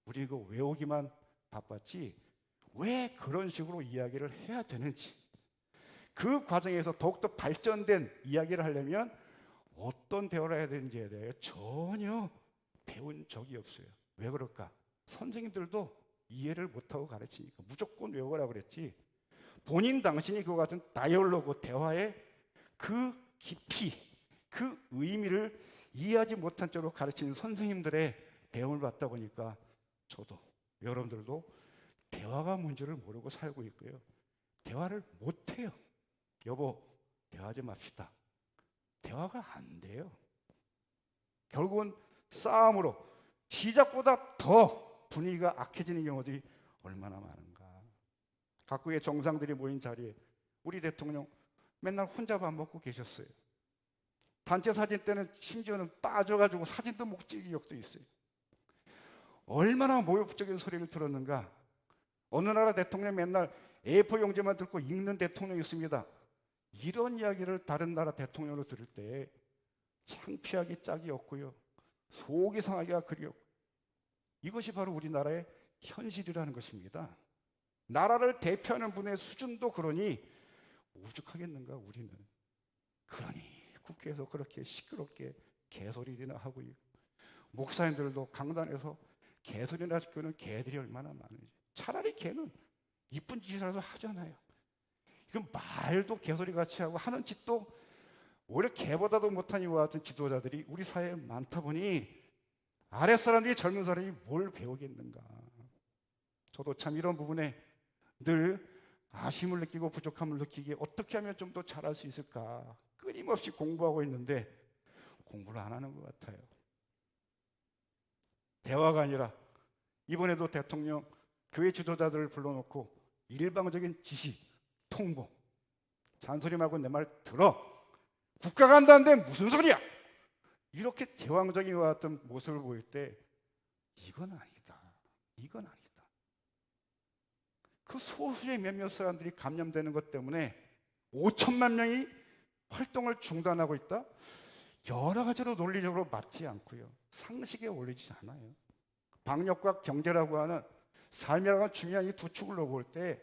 우리 이거 외우기만 바빴지 왜 그런 식으로 이야기를 해야 되는지, 그 과정에서 더욱더 발전된 이야기를 하려면 어떤 대화를 해야 되는지에 대해 전혀 배운 적이 없어요. 왜 그럴까? 선생님들도 이해를 못하고 가르치니까 무조건 외우라고 그랬지, 본인 당신이 그와 같은 다이얼로그, 대화의 그 깊이, 그 의미를 이해하지 못한 쪽으로 가르치는 선생님들의 배움을 받다 보니까 저도, 여러분들도 대화가 뭔지를 모르고 살고 있고요. 대화를 못해요. 여보, 대화 좀 합시다. 대화가 안 돼요. 결국은 싸움으로, 시작보다 더 분위기가 악해지는 경우들이 얼마나 많은가. 각국의 정상들이 모인 자리에 우리 대통령 맨날 혼자 밥 먹고 계셨어요. 단체 사진 때는 심지어는 빠져가지고 사진도 못 찍은 적도 있어요. 얼마나 모욕적인 소리를 들었는가. 어느 나라 대통령 맨날 A4 용지만 들고 읽는 대통령이 있습니다. 이런 이야기를 다른 나라 대통령으로 들을 때 창피하기 짝이 없고요, 속이 상하기가 그리 없고, 이것이 바로 우리나라의 현실이라는 것입니다. 나라를 대표하는 분의 수준도 그러니 오죽하겠는가 우리는. 그러니 국회에서 그렇게 시끄럽게 개소리나 하고 있고, 목사님들도 강단에서 개소리나 시키는 개들이 얼마나 많은지. 차라리 개는 이쁜 짓이라도 하잖아요. 이건 말도 개소리 같이 하고 하는 짓도 오히려 개보다도 못한 이와 같은 지도자들이 우리 사회에 많다 보니 아랫사람들이, 젊은 사람이 뭘 배우겠는가. 저도 참 이런 부분에 늘 아쉬움을 느끼고 부족함을 느끼기에 어떻게 하면 좀 더 잘할 수 있을까 끊임없이 공부하고 있는데 공부를 안 하는 것 같아요. 대화가 아니라 이번에도 대통령 교회 지도자들을 불러놓고 일방적인 지시, 통보, 잔소리 말고 내 말 들어, 국가가 한다는데 무슨 소리야, 이렇게 제왕적인 것 같은 모습을 보일 때 이건 아니다, 이건 아니다. 그 소수의 몇몇 사람들이 감염되는 것 때문에 5천만 명이 활동을 중단하고 있다? 여러 가지로 논리적으로 맞지 않고요, 상식에 어울리지 않아요. 방역과 경제라고 하는 삶이라고 하는 중요한 이 두 축을 놓고 볼 때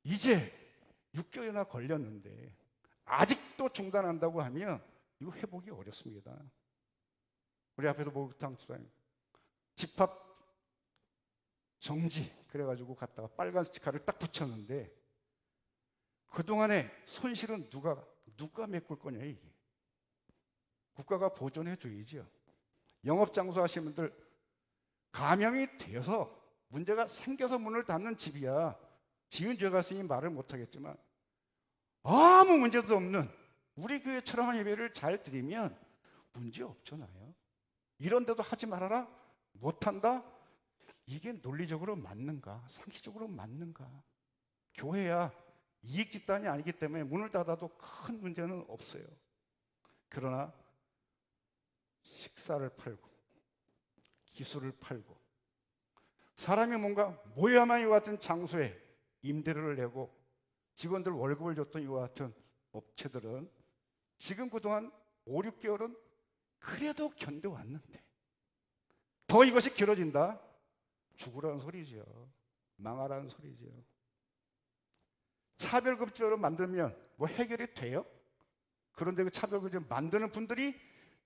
이제 6개월이나 걸렸는데 아직도 중단한다고 하면 이거 회복이 어렵습니다. 우리 앞에도 목욕탕 수사님 집합 정지 그래가지고 갔다가 빨간 스티커를 딱 붙였는데 그동안의 손실은 누가 메꿀 거냐. 이게 국가가 보존해 줘야죠. 영업장소 하시는 분들 감염이 돼서 문제가 생겨서 문을 닫는 집이야 지은 죄가 있으니 말을 못하겠지만 아무 문제도 없는 우리 교회처럼 예배를 잘 드리면 문제 없잖아요. 이런데도 하지 말아라, 못한다? 이게 논리적으로 맞는가, 상식적으로 맞는가? 교회야 이익 집단이 아니기 때문에 문을 닫아도 큰 문제는 없어요. 그러나 식사를 팔고 기술을 팔고 사람이 뭔가 모여야만 이와 같은 장소에 임대료를 내고 직원들 월급을 줬던 이와 같은 업체들은 지금 그동안 5, 6개월은 그래도 견뎌왔는데 더 이것이 길어진다? 죽으라는 소리죠. 망하라는 소리죠. 차별급제로 만들면 뭐 해결이 돼요? 그런데 그 차별급제 만드는 분들이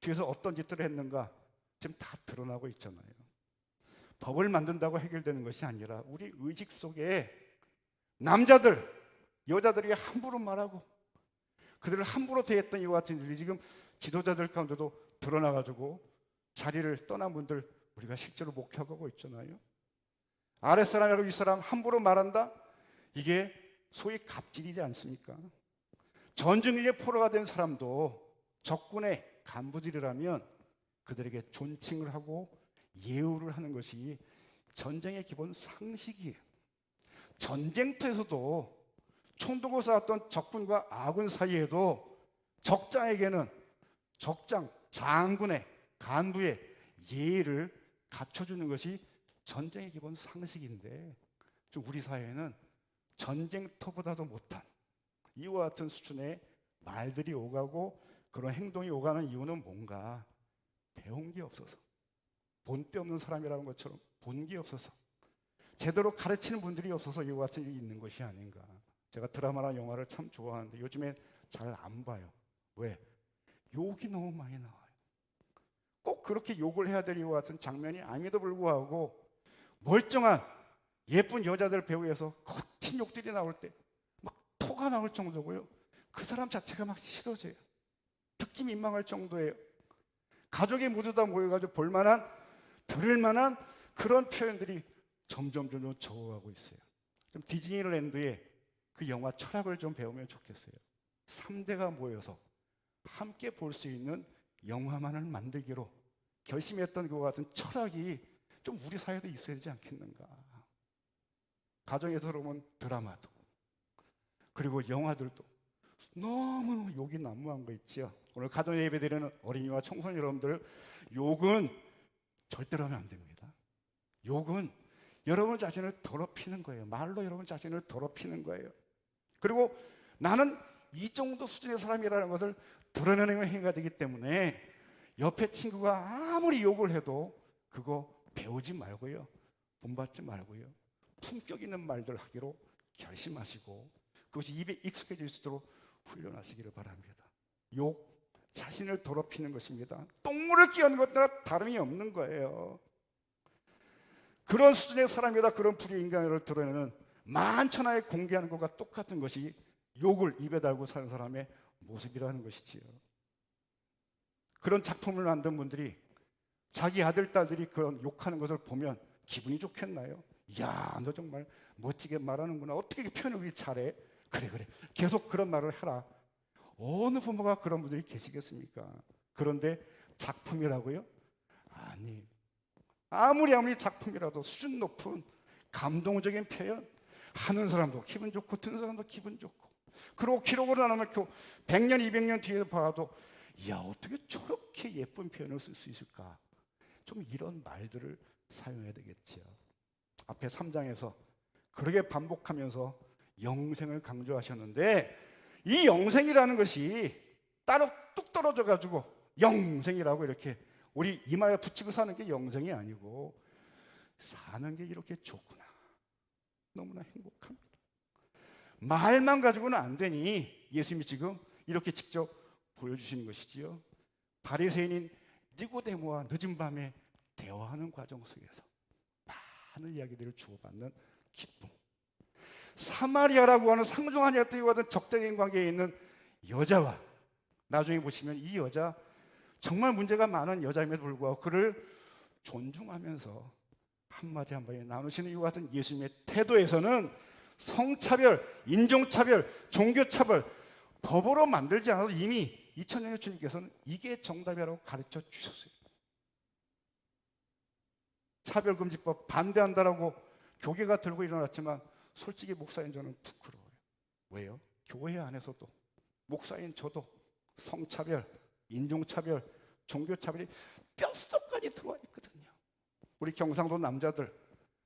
뒤에서 어떤 짓들을 했는가 지금 다 드러나고 있잖아요. 법을 만든다고 해결되는 것이 아니라 우리 의식 속에 남자들, 여자들이 함부로 말하고 그들을 함부로 대했던 이와 같은 일이 지금 지도자들 가운데도 드러나가지고 자리를 떠난 분들 우리가 실제로 목격하고 있잖아요. 아랫사람이라고 윗사람 함부로 말한다? 이게 소위 갑질이지 않습니까? 전쟁의 포로가 된 사람도 적군의 간부들이라면 그들에게 존칭을 하고 예우를 하는 것이 전쟁의 기본 상식이에요. 전쟁터에서도 총 들고 싸웠던 적군과 아군 사이에도 적장에게는 적장, 장군의 간부의 예의를 갖춰주는 것이 전쟁의 기본 상식인데 좀 우리 사회는 전쟁터보다도 못한 이와 같은 수준의 말들이 오가고 그런 행동이 오가는 이유는 뭔가 배운 게 없어서, 본때 없는 사람이라는 것처럼 본 게 없어서, 제대로 가르치는 분들이 없어서 이와 같은 일이 있는 것이 아닌가. 제가 드라마나 영화를 참 좋아하는데 요즘에 잘 안 봐요. 왜? 욕이 너무 많이 나와요. 꼭 그렇게 욕을 해야 될 이와 같은 장면이 아님에도 불구하고 멀쩡한 예쁜 여자들 배우에서 거친 욕들이 나올 때 막 토가 나올 정도고요. 그 사람 자체가 막 싫어져요. 듣기 민망할 정도예요. 가족이 모두 다 모여가지고 볼만한, 들을만한 그런 표현들이 점점 적어가고 있어요. 좀 디즈니랜드의 그 영화 철학을 좀 배우면 좋겠어요. 3대가 모여서 함께 볼 수 있는 영화만을 만들기로 결심했던 그와 같은 철학이 좀 우리 사회도 있어야 되지 않겠는가. 가정에서 보면 드라마도 그리고 영화들도 너무 욕이 난무한 거 있지요. 오늘 가정 예배 드리는 어린이와 청소년 여러분들, 욕은 절대로 하면 안 됩니다. 욕은 여러분 자신을 더럽히는 거예요. 말로 여러분 자신을 더럽히는 거예요. 그리고 나는 이 정도 수준의 사람이라는 것을 드러내는 행위가 되기 때문에 옆에 친구가 아무리 욕을 해도 그거 배우지 말고요, 본받지 말고요, 품격 있는 말들 하기로 결심하시고 그것이 입에 익숙해질 수 있도록 훈련하시기를 바랍니다. 욕, 자신을 더럽히는 것입니다. 똥물을 끼얹는 것과 다름이 없는 거예요. 그런 수준의 사람이다, 그런 불의 인간을 드러내는 만천하에 공개하는 것과 똑같은 것이 욕을 입에 달고 사는 사람의 모습이라는 것이지요. 그런 작품을 만든 분들이 자기 아들, 딸들이 그런 욕하는 것을 보면 기분이 좋겠나요? 야, 너 정말 멋지게 말하는구나. 어떻게 표현을 그렇게 잘해? 그래. 계속 그런 말을 해라. 어느 부모가 그런 분들이 계시겠습니까? 그런데 작품이라고요? 아니, 아무리 작품이라도 수준 높은 감동적인 표현 하는 사람도 기분 좋고 듣는 사람도 기분 좋고, 그리고 기록으로 나누면 100년, 200년 뒤에 봐도 야, 어떻게 저렇게 예쁜 표현을 쓸 수 있을까? 좀 이런 말들을 사용해야 되겠지요. 앞에 3장에서 그렇게 반복하면서 영생을 강조하셨는데, 이 영생이라는 것이 따로 뚝 떨어져 가지고 영생이라고 이렇게 우리 이마에 붙이고 사는 게 영생이 아니고, 사는 게 이렇게 좋구나, 너무나 행복합니다. 말만 가지고는 안 되니 예수님이 지금 이렇게 직접 보여주시는 것이지요. 바리새인인 니고데모와 늦은 밤에 대화하는 과정 속에서 많은 이야기들을 주고받는 기쁨. 사마리아라고 하는 상종한 여자와 같은 적대적인 관계에 있는 여자와, 나중에 보시면 이 여자 정말 문제가 많은 여자임에도 불구하고 그를 존중하면서 한마디 한마디 나누시는 이와 같은 예수님의 태도에서는 성차별, 인종차별, 종교차별 법으로 만들지 않아도 이미 2000년의 주님께서는 이게 정답이라고 가르쳐 주셨어요. 차별금지법 반대한다라고 교계가 들고 일어났지만 솔직히 목사인 저는 부끄러워요. 왜요? 교회 안에서도 목사인 저도 성차별, 인종차별, 종교차별이 뼛속까지 들어와 있거든요. 우리 경상도 남자들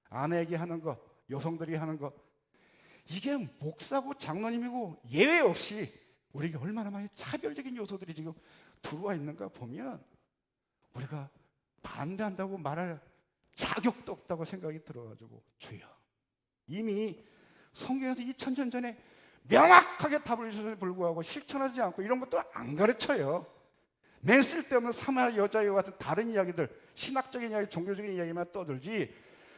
아내에게 하는 것, 여성들이 하는 것, 이게 목사고 장로님이고 예외 없이 우리에게 얼마나 많이 차별적인 요소들이 지금 들어와 있는가 보면 우리가 반대한다고 말할 자격도 없다고 생각이 들어가지고, 주여, 이미 성경에서 2000년 전에 명확하게 답을 주셔서 불구하고 실천하지 않고 이런 것도 안 가르쳐요. 맨 쓸데없는 사마리아 여자와 같은 다른 이야기들, 신학적인 이야기, 종교적인 이야기만 떠들지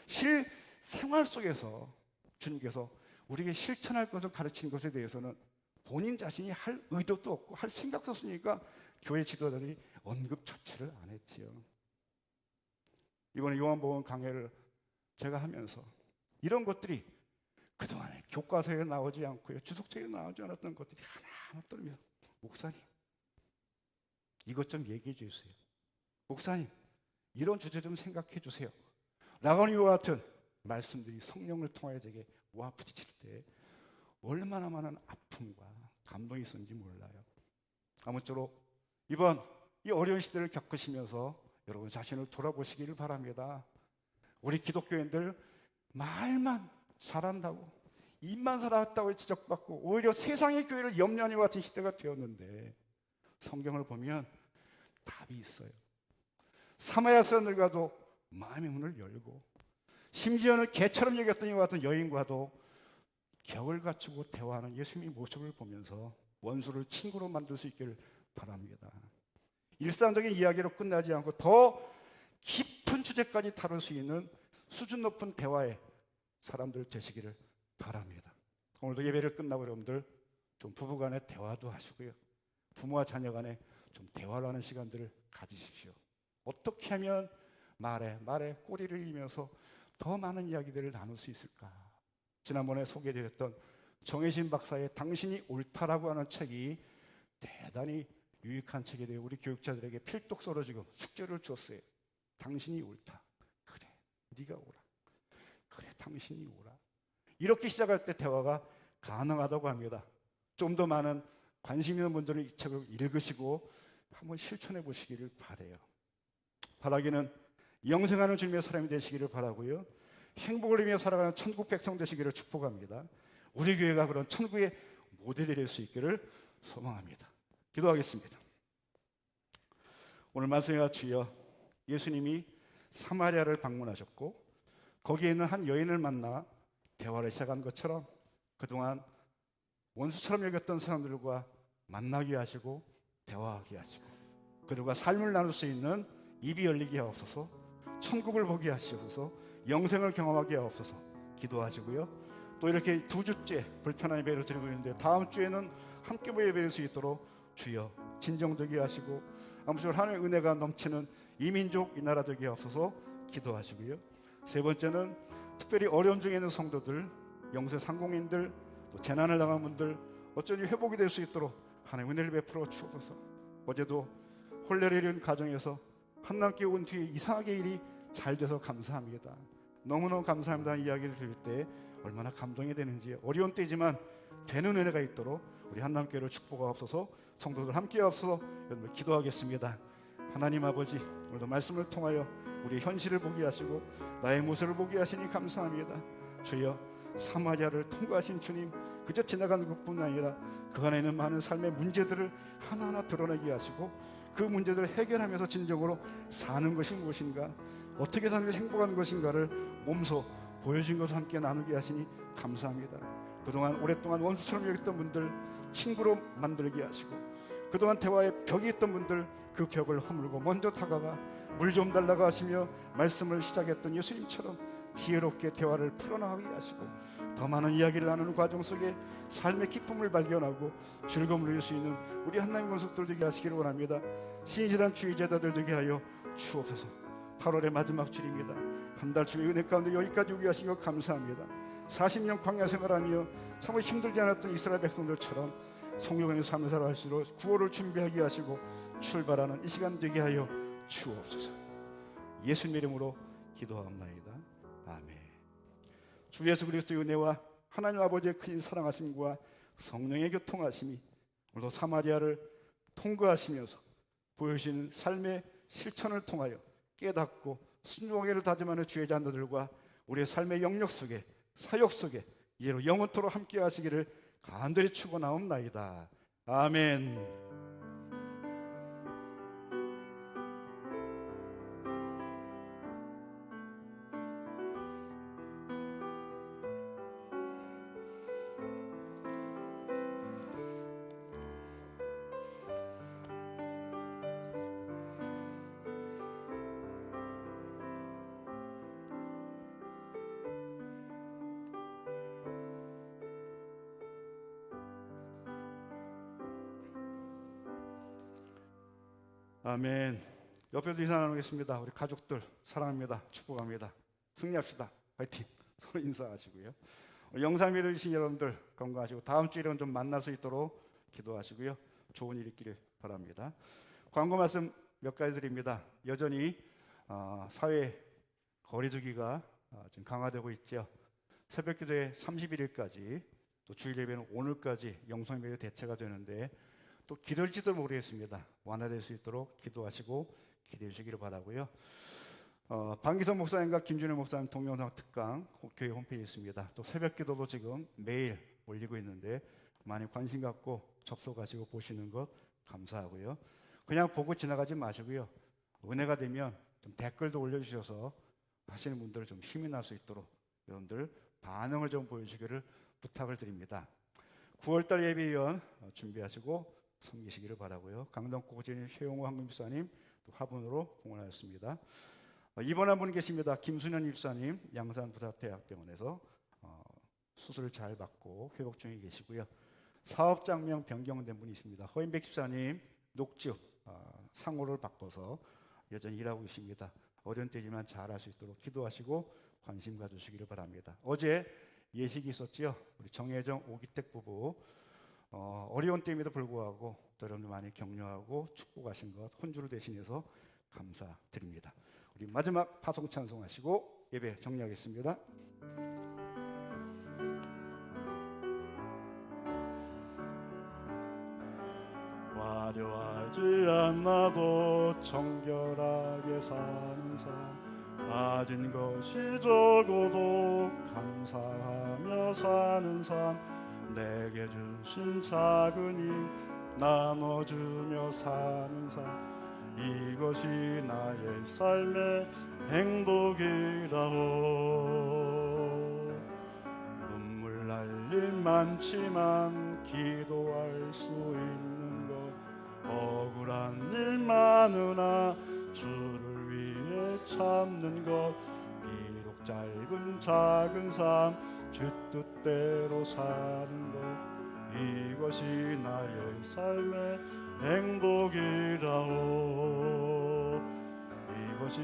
실생활 속에서 주님께서 우리에게 실천할 것을 가르치는 것에 대해서는 본인 자신이 할 의도도 없고 할 생각도 없으니까 교회 지도자들이 언급 자체를 안 했지요. 이번에 요한복음 강해를 제가 하면서 이런 것들이 그동안에 교과서에 나오지 않고요, 주석책에 나오지 않았던 것들이 하나하나 떠오르면서, 목사님 이것 좀 얘기해 주세요. 목사님 이런 주제 좀 생각해 주세요. 라고 하는 이와 같은 말씀들이 성령을 통하여 제게 와 부딪힐 때 얼마나 많은 아픔과 감동이 있었는지 몰라요. 아무쪼록 이번 이 어려운 시대를 겪으시면서 여러분 자신을 돌아보시기를 바랍니다. 우리 기독교인들 말만 잘한다고, 입만 살았다고 지적받고 오히려 세상의 교회를 염려하는 것 같은 시대가 되었는데, 성경을 보면 답이 있어요. 사마리아 사람들과도 마음의 문을 열고, 심지어는 개처럼 여겼던 이와 같은 여인과도 격을 갖추고 대화하는 예수님의 모습을 보면서 원수를 친구로 만들 수 있기를 바랍니다. 일상적인 이야기로 끝나지 않고 더 깊은 주제까지 다룰 수 있는 수준 높은 대화의 사람들 되시기를 바랍니다. 오늘도 예배를 끝나고 여러분들 좀 부부간에 대화도 하시고요, 부모와 자녀 간에 좀 대화를 하는 시간들을 가지십시오. 어떻게 하면 말에 꼬리를 이면서 더 많은 이야기들을 나눌 수 있을까? 지난번에 소개드렸던 정혜신 박사의 당신이 옳다라고 하는 책이 대단히 유익한 책에 대해 우리 교육자들에게 필독서로 지금 숙제를 줬어요. 당신이 옳다. 그래, 네가 옳아. 그래, 당신이 옳아. 이렇게 시작할 때 대화가 가능하다고 합니다. 좀 더 많은 관심 있는 분들은 이 책을 읽으시고 한번 실천해 보시기를 바라요. 바라기는 영생하는 주님의 사람이 되시기를 바라고요. 행복을 위해 살아가는 천국 백성 되시기를 축복합니다. 우리 교회가 그런 천국의 모델이 될 수 있기를 소망합니다. 기도하겠습니다. 오늘 말씀에 주여, 예수님이 사마리아를 방문하셨고 거기에 있는 한 여인을 만나 대화를 시작한 것처럼 그동안 원수처럼 여겼던 사람들과 만나게 하시고 대화하게 하시고 그들과 삶을 나눌 수 있는 입이 열리게 하옵소서. 천국을 보게 하시옵소서. 영생을 경험하게 하옵소서. 기도하시고요. 또 이렇게 2주째 불편한 예배를 드리고 있는데 다음 주에는 함께 모여 예배할 수 있도록 주여 진정되게 하시고 아무쪼록 하나님의 은혜가 넘치는 이 민족 이 나라 되게 하옵소서. 기도하시고요. 세 번째는 특별히 어려움 중에 있는 성도들, 영세 상공인들, 또 재난을 당한 분들 어쩐지 회복이 될 수 있도록 하나님 은혜를 베풀어 주옵소서. 어제도 혼례를 이룬 가정에서 한남께 온 뒤에 이상하게 일이 잘 돼서 감사합니다. 너무너무 감사합니다. 이야기를 들을 때 얼마나 감동이 되는지 어려운 때지만 되는 은혜가 있도록 우리 한남교회를 축복하옵소서. 성도들 함께 하옵소서. 여러분 기도하겠습니다. 하나님 아버지, 오늘도 말씀을 통하여 우리의 현실을 보게 하시고 나의 모습을 보게 하시니 감사합니다. 주여, 사마리아를 통과하신 주님, 그저 지나가는 것뿐 아니라 그 안에 있는 많은 삶의 문제들을 하나하나 드러내게 하시고 그 문제들을 해결하면서 진정으로 사는 것이 무엇인가, 어떻게 살면 행복한 것인가를 몸소 보여준 것을 함께 나누게 하시니 감사합니다. 그동안 오랫동안 원수처럼 여겼던 분들 친구로 만들게 하시고 그동안 대화에 벽이 있던 분들 그 벽을 허물고 먼저 다가가 물 좀 달라고 하시며 말씀을 시작했던 예수님처럼 지혜롭게 대화를 풀어나가게 하시고 더 많은 이야기를 나누는 과정 속에 삶의 기쁨을 발견하고 즐거움을 누릴 수 있는 우리 하나님 권속들 되게 하시기를 원합니다. 신실한 주의 제자들 되게 하여 주옵소서. 8월의 마지막 주일입니다. 한 달 주의 은혜 가운데 여기까지 오게 하신 것 감사합니다. 40년 광야 생활하며 참 힘들지 않았던 이스라엘 백성들처럼 성령의 삶을 살아갈수록 구원을 준비하게 하시고 출발하는 이 시간 되게 하여 주옵소서. 예수님 이름으로 기도하옵나이다. 아멘. 주 예수 그리스도의 은혜와 하나님 아버지의 큰 사랑하심과 성령의 교통하심이 오늘도 사마리아를 통과하시면서 보여주시는 삶의 실천을 통하여 깨닫고 순종하기를 다짐하는 주의 자녀들과 우리의 삶의 영역 속에 사역 속에 이제로 영원토록 함께 하시기를 간절히 축원하옵나이다. 아멘. 아멘. 옆에도 인사 나누겠습니다. 우리 가족들 사랑합니다. 축복합니다. 승리합시다. 화이팅. 서로 인사하시고요. 영상 믿으신 여러분들 건강하시고 다음 주일은 좀 만날 수 있도록 기도하시고요. 좋은 일 있기를 바랍니다. 광고 말씀 몇 가지 드립니다. 여전히 사회 거리두기가 지금 강화되고 있죠. 새벽기도회 31일까지 또 주일 예배는 오늘까지 영상 예배 대체가 되는데 또 기다릴지도 모르겠습니다. 완화될 수 있도록 기도하시고 기대해 주시기를 바라고요. 방기성 목사님과 김준일 목사님 동영상 특강 교회 홈페이지에 있습니다. 또 새벽기도도 지금 매일 올리고 있는데 많이 관심 갖고 접속하시고 보시는 것 감사하고요. 그냥 보고 지나가지 마시고요. 은혜가 되면 좀 댓글도 올려주셔서 하시는 분들 좀 힘이 날 수 있도록 여러분들 반응을 좀 보여주시기를 부탁을 드립니다. 9월달 예배위원 준비하시고 섬기시기를 바라고요. 강동고진 최용호 황금집사님 또 화분으로 공헌하였습니다. 이번 한 분 계십니다. 김순현 집사님 양산부사대학병원에서 수술을 잘 받고 회복 중에 계시고요. 사업장명 변경된 분이 있습니다. 허인백 집사님 녹즙 상호를 바꿔서 여전히 일하고 계십니다. 어려운 때지만 잘할 수 있도록 기도하시고 관심 가주시기를 바랍니다. 어제 예식이 있었죠. 우리 정혜정 오기택 부부 어려운 때임에도 불구하고 또 여러분들 많이 격려하고 축복하신 것 혼주를 대신해서 감사드립니다. 우리 마지막 파송 찬송하시고 예배 정리하겠습니다. 화려하지 않아도 정결하게 사는 삶, 가진 것이 적어도 감사하며 사는 삶, 내게 주신 작은 힘 나눠주며 사는 삶, 이것이 나의 삶의 행복이라오. 눈물 날 일 많지만 기도할 수 있는 것, 억울한 일 많으나 주를 위해 참는 것, 비록 짧은 작은 삶 주 뜻대로 사는 것, 이것이 나의 삶의 행복이라오. 이것이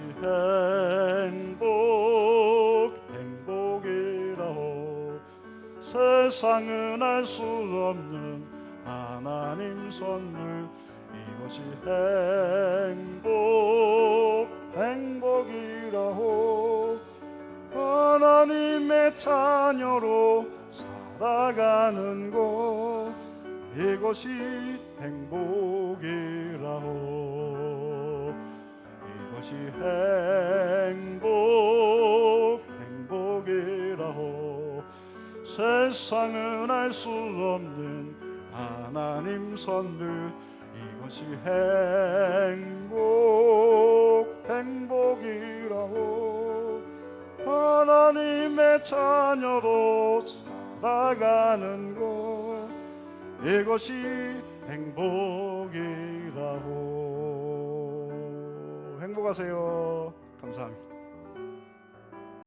행복이라오. 세상은 알 수 없는 하나님 선물, 이것이 행복이라오. 하나님의 자녀로 살아가는 것, 이것이 행복이라오. 이것이 행복이라오. 세상은 알 수 없는 하나님 선물, 이것이 행복이라오. 하나님의 자녀로 살아가는 것, 이것이 행복이라고. 행복하세요. 감사합니다.